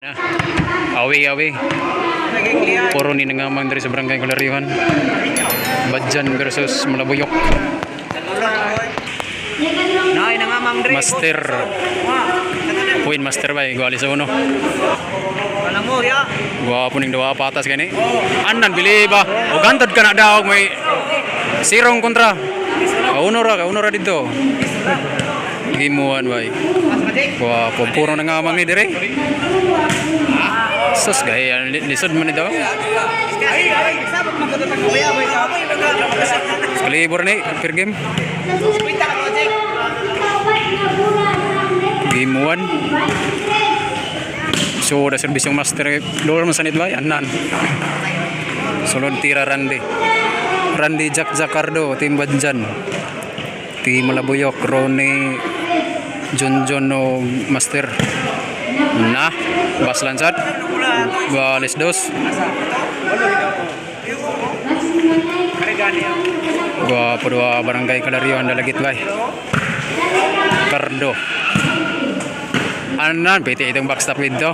Nah, awi. Puro ni nangamang dari sa barangay Kalarihan. Badjan versus Malabuyok. Master. Puin master bay, gua alis sa uno. Gua puning dua patas gani. Anan bili ba? O gantod ka na daw may sirong kontra. Kauno ra dito. Gimuan bay. Gua puro nangamang ni dire. Sus gaya lisod man ito. Kalibur ni per game. Game 1. So da service yung master lolo man sanit ba anan. Sulod tira Randy Jacardo tim Badjan. Tim Malabuyok Rone John no master. Nah, bas lansat. Balis dos. Gua pedua barangay Kalarian dalagit bay. Cardo. Anan PT itong backstop itu.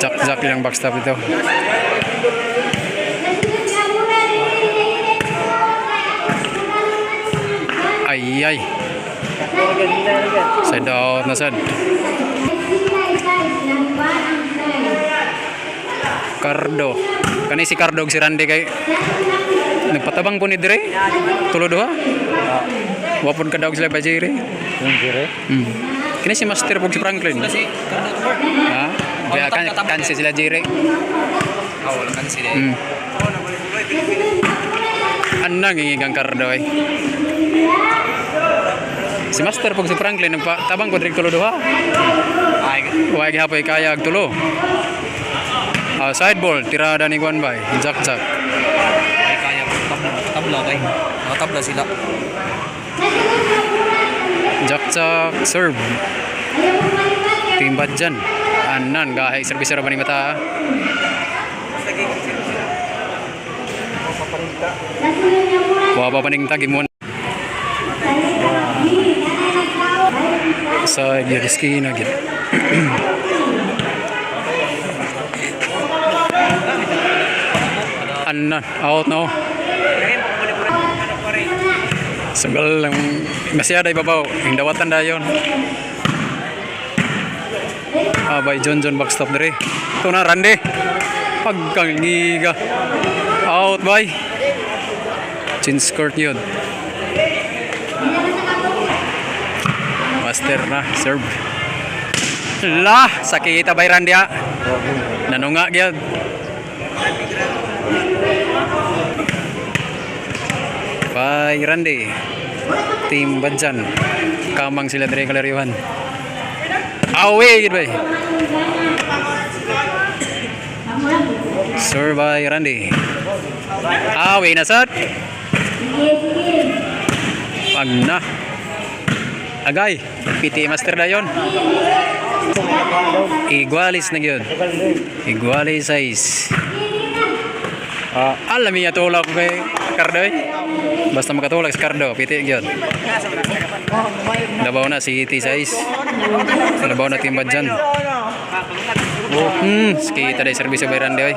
Jak yang backstop itu. Ay. Sedot na sad. Cardo. Kani si Cardo si Randy kay nagpatabang po ni dire. Tulo duha. Wapon ka daw sila ba dire? Kini si Master po si Franklin. Ha? Kaya kan sila dire. Wala kan sila. Anang ngigang Cardo ay. Si Master po si Franklin nagpatabang ko dire tulo duha. Wag hapay kaya ag tulo. Side ball, tirada ni Juan Bay, jak. Ay kaya tabla kay. Tabla sila. Jak serve. Tim Badjan. Anan gahay service ra ba ni mata. Wa pa paning tagimon. Sa Rizky na gid. Anan, out na. Sagal lang masyada ibabaw. Yung dawatan dayon. Abay John backstop dire. Ito na Randy. Pagkangiga. Out bay. Chin skirt yun. Master na serve. Lah, sakita bay Randy ha. Nanunga gyud. Bay Randy. Tim Badjan. Kamang sila dari Kalarihan. Away gid bay. Serve by Randy. Away na sad. Pagna. Agay, PT Master dayon. Igualis na gyud. Igualis size. Alam niya tulak ko kay Cardo eh. Basta makatulak si Cardo, PT gyud. Labaw na si T6. Labaw na Tim Badjan. Kita day service by Randy oy.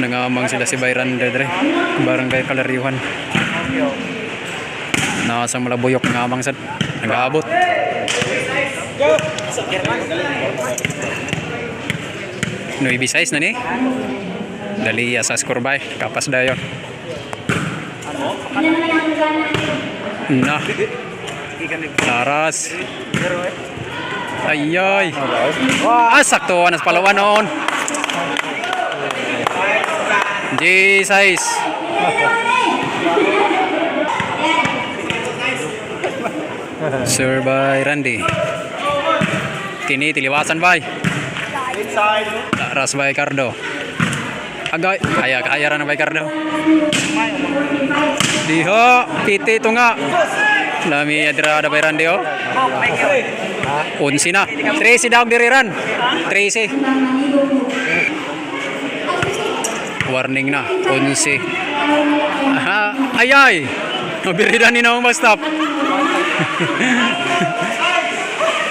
Nangamang sila si Bayran dire. Barangay Kalarihan. Nasa Malabuyok ngamang sad. Nagaabot. No ibisais na ni. Dali sa score bay. Kapas dayon. Nah. Laras. Ayay. Sakto anas palawan noon. G6. Sir by Randy. Kini tiliwasan bay. Laras by Cardo. Agay kaya ra na by Cardo. Diho PT to nga. Lami adra da by Randy oh. Unsi na. 13 daw diriran. 13. Warning na. 11. Ayay. Mabirida ni na ang stop.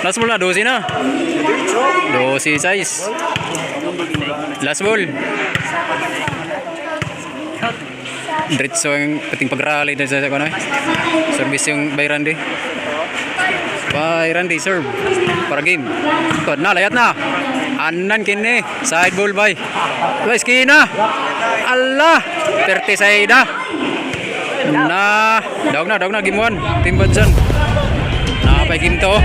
Last ball na, 12 na. 12 size. Last ball. Diretso yung pating pag-rally na sa ano eh. Service yung by Randy. By Randy, serve. Para game. Good na, layat na. Anan kini. Side ball by. By skina. Allah. 30 side na. Daog na, game 1. Team Badjan. Nakapay game to.